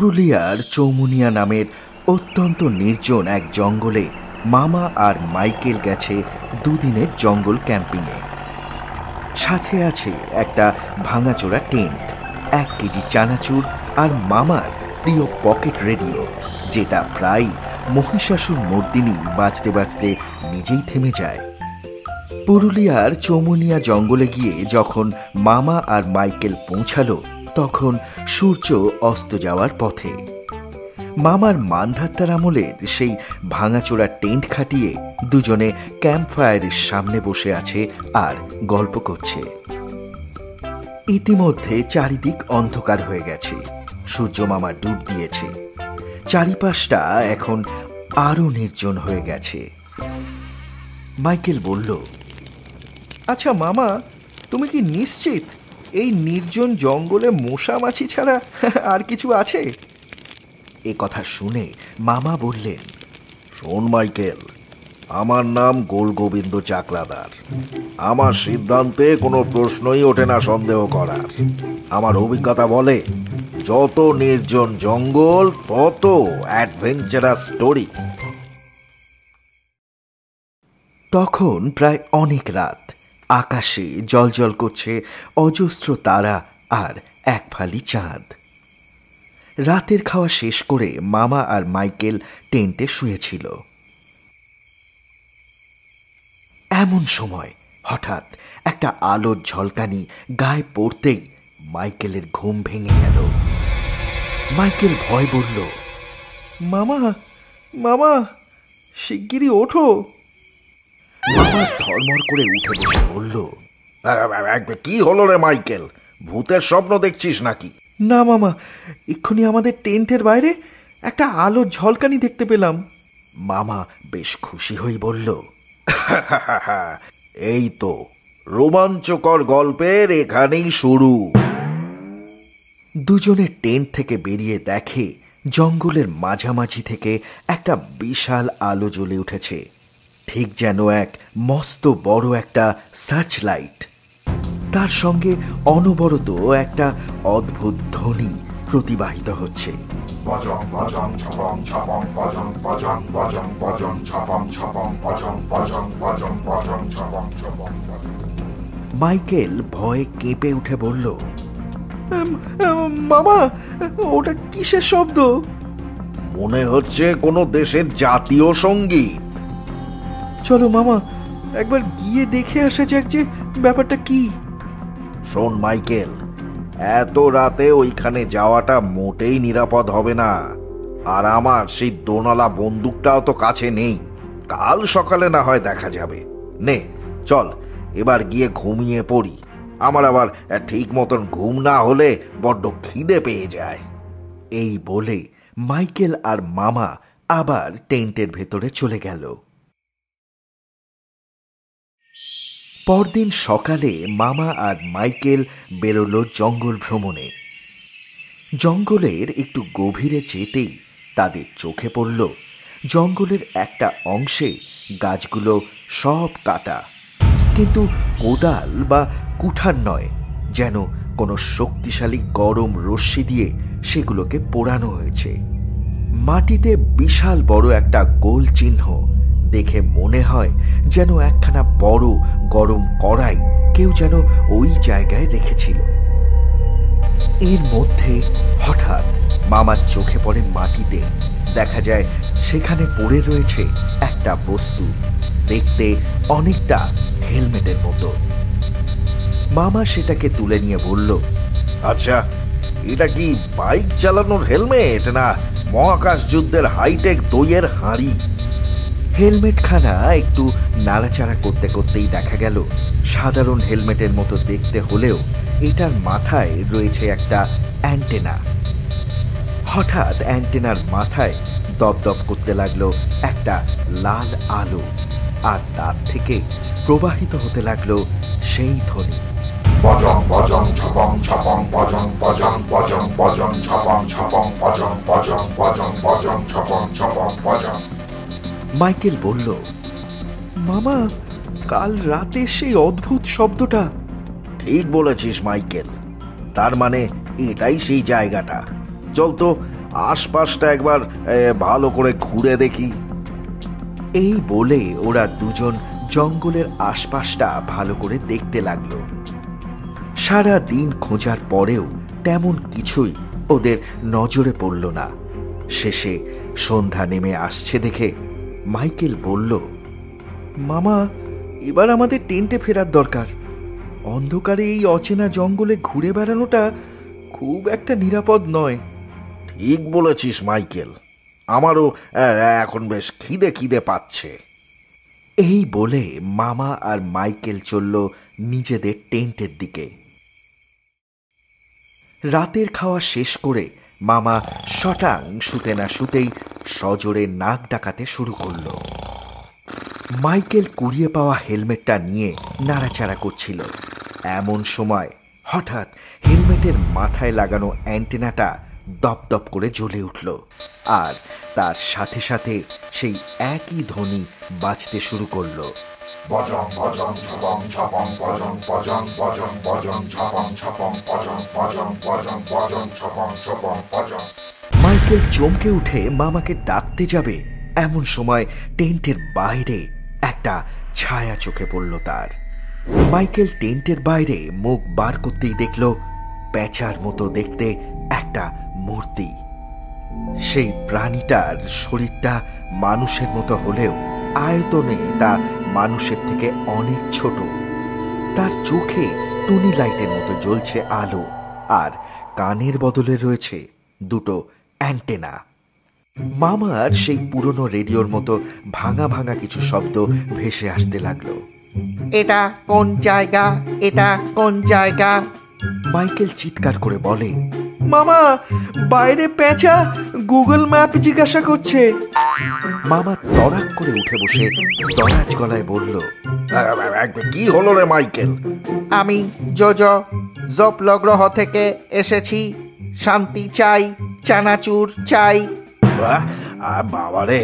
পুরুলিয়ার চৌমুনিয়া নামের অত্যন্ত নির্জন এক জঙ্গলে মামা আর মাইকেল গেছে দুদিনের জঙ্গল ক্যাম্পিংয়ে। সাথে আছে একটা ভাঙাচোরা টেন্ট, 1 কেজি চানাচুর আর মামার প্রিয় পকেট রেডিও, যেটা প্রায় মহিষাসুর মর্দিনী বাজতে বাজতে নিজেই থেমে যায়। পুরুলিয়ার চৌমুনিয়া জঙ্গলে গিয়ে যখন মামা আর মাইকেল পৌঁছালো তখন সূর্য অস্ত যাওয়ার পথে। মামার মানধাত্তার আমলের সেই ভাঙাচোরা টেন্ট খাটিয়ে দুজনে ক্যাম্প ফায়ারের সামনে বসে আছে আর গল্প করছে। ইতিমধ্যে চারিদিক অন্ধকার হয়ে গেছে, সূর্য মামা ডুব দিয়েছে, চারিপাশটা এখন আরো নির্জন হয়ে গেছে। মাইকেল বলল, আচ্ছা মামা, তুমি কি নিশ্চিত এই নির্জন জঙ্গলে মশা মাছি ছাড়া আর কিছু আছে? এ কথা শুনে মামা বললেন, শোন মাইকেল, আমার নাম গোলগোবিন্দ চাকলাদার। আমার সিদ্ধান্তে কোনো প্রশ্নই ওঠে না সন্দেহ করার। আমার অভিজ্ঞতা বলে যত নির্জন জঙ্গল তত অ্যাডভেঞ্চারাস স্টোরি। তখন প্রায় অনেক রাত, আকাশে জ্বলজ্বল করছে অজস্র তারা আর এক ফালি চাঁদ। রাতের খাওয়া শেষ করে মামা আর মাইকেল টেন্টে শুয়েছিল। এমন সময় হঠাৎ একটা আলোর ঝলকানি গায়ে পড়তেই মাইকেলের ঘুম ভেঙে গেল। মাইকেল ভয় বলল, মামা মামা, শিগগিরই ওঠো। মামা ধর্মর করে উঠে বসে বলল, কি হলো রে মাইকেল, ভূতের স্বপ্ন দেখছিস নাকি? না মামা, এক্ষুনি আমাদের টেন্টের বাইরে একটা আলোর ঝলকানি দেখতে পেলাম। মামা বেশ খুশি হয়ে বলল, এই তো রোমাঞ্চকর গল্পের এখানেই শুরু। দুজনে টেন্ট থেকে বেরিয়ে দেখে জঙ্গলের মাঝামাঝি থেকে একটা বিশাল আলো জ্বলে উঠেছে, ঠিক যেন এক মস্ত বড় একটা সার্চ লাইট। তার সঙ্গে অনবরত একটা অদ্ভুত ধ্বনি প্রতিবাহিত হচ্ছে। মাইকেল ভয়ে কেঁপে উঠে বলল, মামা, ওটা কিসের শব্দ? মনে হচ্ছে কোনো দেশের জাতীয় সঙ্গীত। চলো মামা, একবার গিয়ে দেখে আসা যাক যে ব্যাপারটা কি। শোন মাইকেল, এত রাতে ওইখানে যাওয়াটা মোটেই নিরাপদ হবে না। আর আমার সেই দোনালা বন্দুকটাও তো কাছে নেই। কাল সকালে না হয় দেখা যাবে। নে চল, এবার গিয়ে ঘুমিয়ে পড়ি। আমার আবার ঠিক মতন ঘুম না হলে বড্ড খিদে পেয়ে যায়। এই বলে মাইকেল আর মামা আবার টেন্টের ভেতরে চলে গেল। পরদিন সকালে মামা আর মাইকেল বেরোলো জঙ্গল ভ্রমণে। জঙ্গলের একটু গভীরে যেতেই তাদের চোখে পড়ল জঙ্গলের একটা অংশে গাছগুলো সব কাটা, কিন্তু কোদাল বা কুঠার নয়, যেন কোনো শক্তিশালী গরম রশ্মি দিয়ে সেগুলোকে পোড়ানো হয়েছে। মাটিতে বিশাল বড় একটা গোল চিহ্ন, দেখে মনে হয় যেন একখানা বড় গরম কড়াই কেউ যেন ওই জায়গায় রেখেছিল। এর মধ্যে হঠাৎ মামার চোখে পড়ে মাটিতে, দেখা যায় সেখানে পড়ে রয়েছে একটা বস্তু, দেখতে অনেকটা হেলমেটের মতো। মামা সেটাকে তুলে নিয়ে বলল, আচ্ছা, এটা কি বাইক চালানোর হেলমেট না মহাকাশ যুদ্ধের হাইটেক দইয়ের হাঁড়ি? হেলমেটখানা একটু নাড়াচাড়া করতে করতেই দেখা গেল সাধারণ হেলমেটের মতো দেখতে হলেও এটার মাথায় রয়েছে একটা অ্যান্টেনা। হঠাৎ অ্যান্টেনার মাথায় দপদপ করতে লাগলো একটা লাল আলো, আর তার থেকে প্রবাহিত হতে লাগলো সেই ধ্বনি, মাইকেল বলল, মামা, কাল রাতে সেই অদ্ভুত শব্দটা। ঠিক বলেছিস মাইকেল, তার মানে এটাই সেই জায়গাটা। চল তো আশপাশটা একবার ভালো করে ঘুরে দেখি। এই বলে ওরা দুজন জঙ্গলের আশপাশটা ভালো করে দেখতে লাগলো। সারা দিন খোঁজার পরেও তেমন কিছুই ওদের নজরে পড়ল না। শেষে সন্ধ্যা নেমে আসছে দেখে মাইকেল বলল, মামা, এবার আমাদের টেন্টে ফেরার দরকার। অন্ধকারে এই অচেনা জঙ্গলে ঘুরে বেড়ানোটা খুব একটা নিরাপদ নয়। ঠিক বলেছিস মাইকেল, আমারও এখন বেশ খিদে খিদে পাচ্ছে। এই বলে মামা আর মাইকেল চলল নিজেদের টেন্টের দিকে। রাতের খাওয়া শেষ করে মামা শটাং শুতে না শুতেই সজোরে নাক ডাকাতে শুরু করলো। মাইকেল কুড়িয়ে পাওয়া হেলমেটটা নিয়ে নাড়াচাড়া করছিল। এমন সময় হঠাৎ হেলমেটের মাথায় লাগানো অ্যান্টেনাটা দপদপ করে জ্বলে উঠল, আর তার সাথে সাথে সেই একই ধ্বনি বাজতে শুরু করলো। মাইকেল চমকে উঠে মামাকে ডাকতে যাবে, এমন সময় টেন্টের বাইরে একটা ছায়া চোখে পড়ল তার। মাইকেল টেন্টের বাইরে মুখ বার করতেই দেখল পেঁচার মতো দেখতে একটা মূর্তি। সেই প্রাণীটার শরীরটা মানুষের মতো হলেও আয়তনে তা মানুষের থেকে অনেক ছোট। তার চোখে টুনি লাইটের মতো জ্বলছে আলো, আর কানের বদলে রয়েছে দুটো অ্যান্টেনা। মামার সেই পুরনো রেডিওর মতো ভাঙা ভাঙা কিছু শব্দ ভেসে আসতে লাগলো। এটা কোন জায়গা? এটা কোন জায়গা? মাইকেল চিৎকার করে বলে, মামা, বাইরে পেঁচা গুগল ম্যাপ জিজ্ঞাসা করছে। মামা তড়াক করে উঠে বসে দরাজ গলায় বলল, কি হলো রে মাইকেল? আমি জোজো জোপলো গ্রহ থেকে এসেছি। শান্তি চাই, চানাচুর চাই। বাবারে,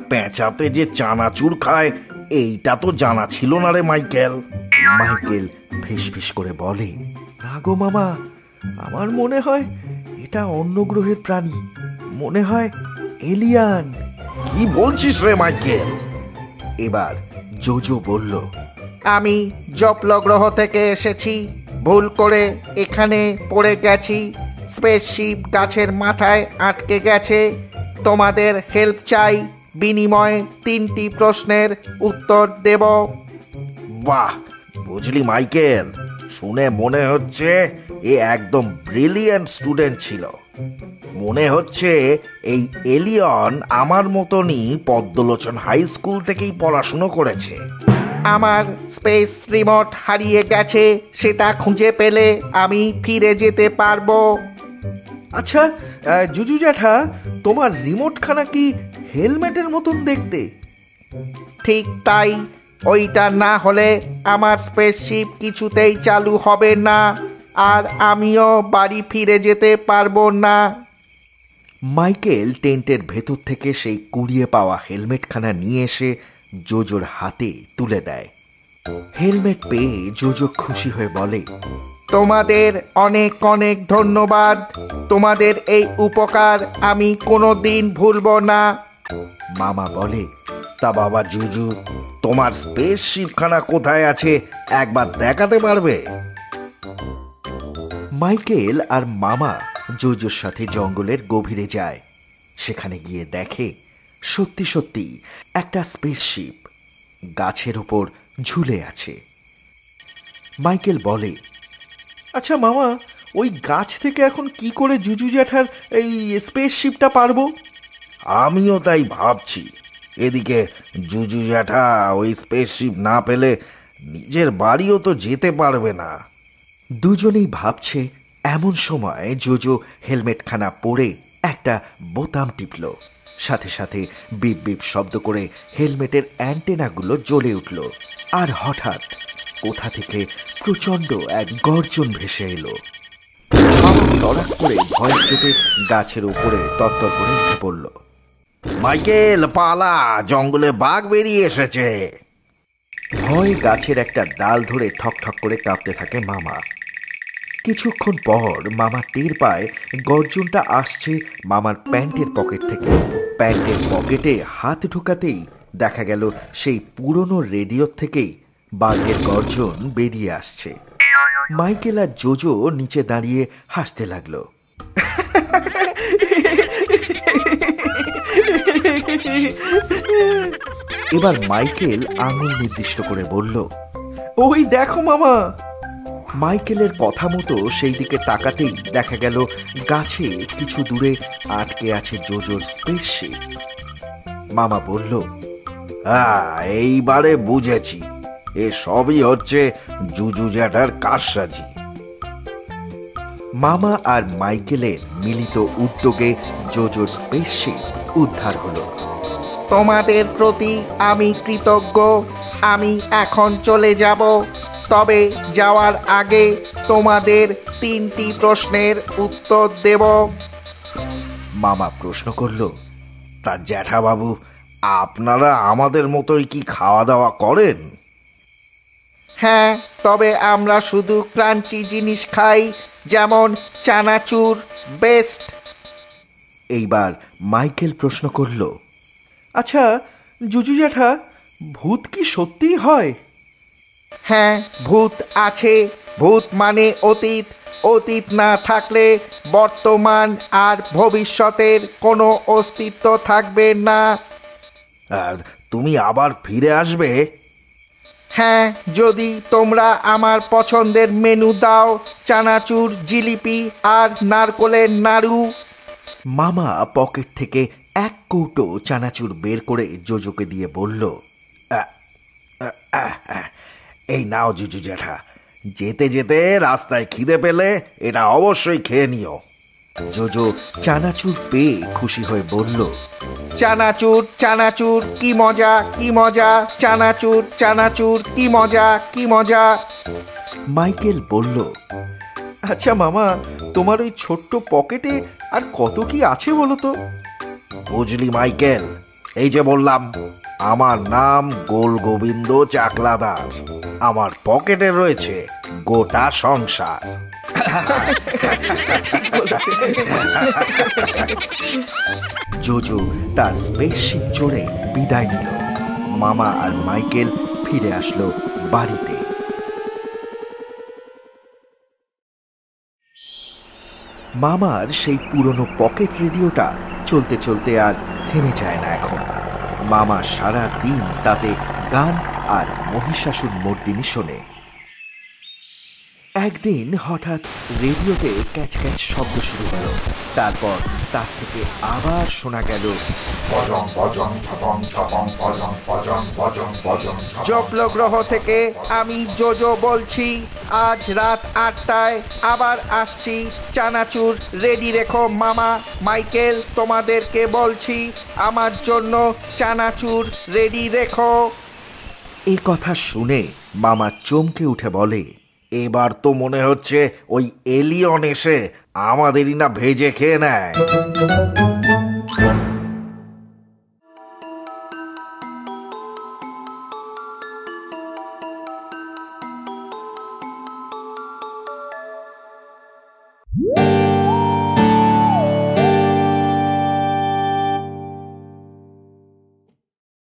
পেঁচাতে যে চানাচুর খায় এইটা তো জানা ছিল না রে মাইকেল। মাইকেল ফিসফিস করে বলে, না গো মামা, আমার মনে হয় এটা অন্য গ্রহের প্রাণী, মনে হয় এলিয়ান। কি বলছিস রে মাইকেল? এবার জোজো বলল, আমি জোপলো গ্রহ থেকে এসেছি। ভুল করে এখানে পড়ে গেছি। স্পেসশিপ গাছের মাথায় আটকে গেছে। তোমাদের হেল্প চাই, বিনিময়ে 3টি প্রশ্নের উত্তর দেব। বাহ, বুঝলি মাইকেল, শুনে মনে হচ্ছে এ একদম ব্রিলিয়েন্ট স্টুডেন্ট ছিল। মনে হচ্ছে এই এলিয়ন আমার মতনই পদ্মলোচন হাই স্কুল থেকেই পড়াশুনো করেছে। আমার স্পেস রিমোট হারিয়ে গেছে, সেটা খুঁজে পেলে আমি ফিরে যেতে পারবো। আচ্ছা জুজু জ্যাঠা, তোমার রিমোটখানা কি হেলমেটের মতন দেখতে? ঠিক তাই। ওইটা না হলে আমার স্পেসশিপ কিছুতেই চালু হবে না, আর আমিও বাড়ি ফিরে যেতে পারবো না। মাইকেল টেন্টের ভেতর থেকে সেই কুড়িয়ে পাওয়া হেলমেটখানা নিয়ে এসে জোজোর হাতে তুলে দেয়। হেলমেট পেয়ে জোজো খুশি হয়ে বলে, তোমাদের অনেক অনেক ধন্যবাদ। তোমাদের এই উপকার আমি কোনোদিন ভুলবো না। মামা বলে, তা বাবা জুজু, তোমার স্পেসশিপখানা কোথায় আছে একবার দেখাতে পারবে? মাইকেল আর মামা জোজোর সাথে জঙ্গলের গভীরে যায়। সেখানে গিয়ে দেখে সত্যি সত্যি একটা স্পেসশিপ গাছের উপর ঝুলে আছে। মাইকেল বলে, আচ্ছা মামা, ওই গাছ থেকে এখন কি করে জুজু জ্যাঠার এই স্পেসশিপটা পারবো? আমিও তাই ভাবছি। এদিকে জুজু জ্যাঠা ওই স্পেসশিপ না পেলে নিজের বাড়িও তো যেতে পারবে না। দুজনেই ভাবছে, এমন সময় জোজো হেলমেটখানা পরে একটা বোতাম টিপল। সাথে সাথে বিপ বিপ শব্দ করে হেলমেটের অ্যান্টেনাগুলো জ্বলে উঠল, আর হঠাৎ কোথা থেকে প্রচণ্ড এক গর্জন ভেসে এলো। মামা তড়াক করে ভয়ের চোটে গাছের উপরে তত্তর করে উঠে পড়ল। মাইকেল পালা, জঙ্গলে বাঘ বেরিয়ে এসেছে। ভয় গাছের একটা ডাল ধরে ঠক ঠক করে কাঁপতে থাকে মামা। কিছুক্ষণ পর মামা টের পায় গর্জনটা আসছে মামার প্যান্টের পকেট থেকে। প্যান্টের পকেটে হাত ঢোকাতেই দেখা গেল সেই পুরনো রেডিওর থেকেই বাঘের গর্জন বেরিয়ে আসছে। মাইকেল আর জোজো নিচে দাঁড়িয়ে হাসতে লাগলো। এবার মাইকেল আঙুল নির্দিষ্ট করে বলল, ওই দেখো মামা। মাইকেলের কথা মতো সেই দিকে তাকাতেই দেখা গেল গাছে কিছু দূরে আটকে আছে জোজোর স্পেসশিপ। মামা বলল, এইবারে বুঝেছি, এ সবই হচ্ছে জুজু জ্যাঠার কারসাজি। মামা আর মাইকেলের মিলিত উদ্যোগে জোজোর স্পেসশিপ উদ্ধার হলো। তোমাদের প্রতি আমি কৃতজ্ঞ। আমি এখন চলে যাব, তবে যাওয়ার আগে তোমাদের 3টি প্রশ্নের উত্তর দেব। মামা প্রশ্ন করল, তা জ্যাঠাবাবু, আপনারা আমাদের মতোই কি খাওয়া দাওয়া করেন? হ্যাঁ, তবে আমরা শুধু ক্রাঞ্চি জিনিস খাই, যেমন চানাচুর বেস্ট। এইবার মাইকেল প্রশ্ন করল, আচ্ছা জুজু জ্যাঠা, ভূত কি সত্যিই হয়? হ্যাঁ, ভূত আছে। ভূত মানে অতীত। অতীত না থাকলে বর্তমান আর ভবিষ্যতের কোনো অস্তিত্ব থাকবে না। আর তুমি আবার ফিরে আসবে? হ্যাঁ, যদি তোমরা আমার পছন্দের মেনু দাও, চানাচুর, জিলিপি আর নারকোলের নাড়ু। মামা পকেট থেকে এক কৌটো চানাচুর বের করে জোজোকে দিয়ে বলল, এই নাও জুজু জ্যাঠা, যেতে যেতে রাস্তায় খিদে পেলে এটা অবশ্যই খেয়ে নিও। জোজো চানাচুর পেয়ে খুশি হয়ে বলল, চানাচুর, চানাচুর, কি মজা, কি মজা, চানাচুর, চানাচুর, কি মজা, কি মজা। মাইকেল বলল, আচ্ছা মামা, তোমার ওই ছোট্ট পকেটে আর কত কি আছে বলো তো? বুঝলি মাইকেল, এই যে বললাম, আমার নাম গোল গোবিন্দ চাকলাদার। আমার পকেটে রয়েছে গোটা সংসার। জোজো তার স্পেসশিপ চড়ে বিদায় নিল। মামা আর মাইকেল ফিরে আসলো বাড়িতে। মামার সেই পুরনো পকেট রেডিওটা চলতে চলতে আর থেমে যায় না এখন। মামা সারা দিন তাতে গান আর মহিষাসুর মর্দিনী শোনে। একদিন হঠাৎ রেডিওতে ক্যাচ ক্যাচ শব্দ শুরু হলো। তারপর তার থেকে আবার শোনা গেল, জপলো গ্রহ থেকে আমি জোজো বলছি। আজ রাত 8টায় আবার আসছি। চানাচুর রেডি রেখো মামা। মাইকেল, তোমাদেরকে বলছি, আমার জন্য চানাচুর রেডি রেখো। এ কথা শুনে মামা চমকে উঠে বলে, এবার তো মনে হচ্ছে ওই এলিয়ন এসে আমাদেরই না ভেজে খেয়ে নেয়।